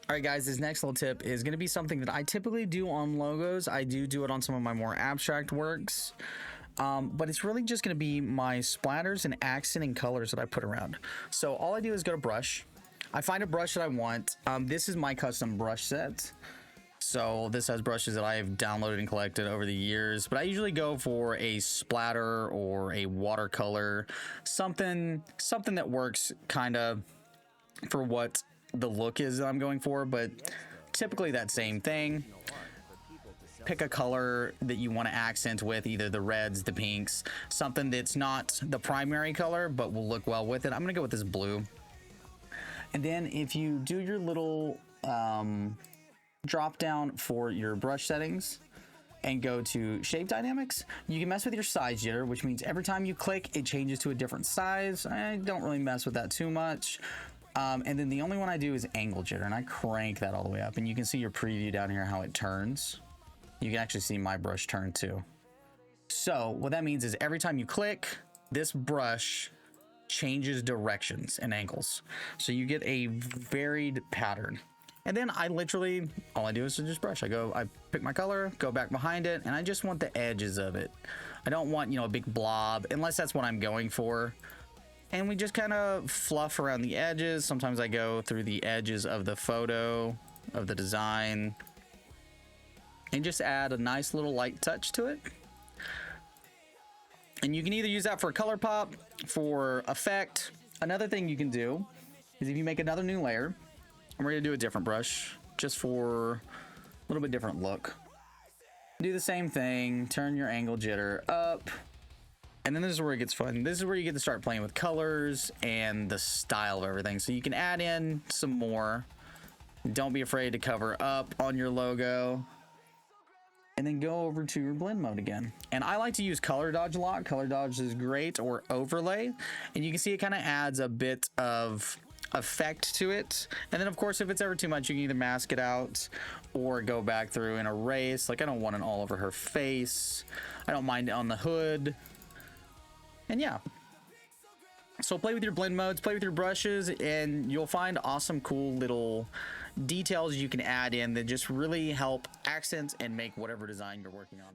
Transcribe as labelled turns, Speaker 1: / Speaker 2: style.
Speaker 1: All right, guys, this next little tip is going to be something that I typically do on logos. I do it on some of my more abstract works, but it's really just going to be my splatters and accenting colors that I put around. So all I do is go to brush. I find a brush that I want. This is my custom brush set. So this has brushes that I've downloaded and collected over the years, but I usually go for a splatter or a watercolor, something that works kind of for what the look is that I'm going for, but typically that same thing. Pick a color that you want to accent with, either the reds, the pinks, something that's not the primary color but will look well with it. I'm gonna go with this blue. And then if you do your little drop down for your brush settings and go to shape dynamics, you can mess with your size jitter, which means every time you click it changes to a different size. I don't really mess with that too much. And then the only one I do is angle jitter, and I crank that all the way up, and you can see your preview down here how it turns. You can actually see my brush turn too. So what that means is every time you click, this brush changes directions and angles, so you get a varied pattern. And then I literally, all I do is just brush. I pick my color, go back behind it, and I just want the edges of it. I don't want, you know, a big blob, unless that's what I'm going for. And we just kind of fluff around the edges. Sometimes I go through the edges of the photo, of the design, and just add a nice little light touch to it. And you can either use that for color pop, for effect. Another thing you can do is if you make another new layer, and we're gonna do a different brush, just for a little bit different look. Do the same thing, turn your angle jitter up. And then this is where it gets fun. This is where you get to start playing with colors and the style of everything. So you can add in some more. Don't be afraid to cover up on your logo. And then go over to your blend mode again. And I like to use color dodge a lot. Color dodge is great, or overlay. And you can see it kind of adds a bit of effect to it. And then of course, if it's ever too much, you can either mask it out or go back through and erase. Like, I don't want it all over her face. I don't mind it on the hood. And yeah, so play with your blend modes, play with your brushes, and you'll find awesome, cool little details you can add in that just really help accent and make whatever design you're working on.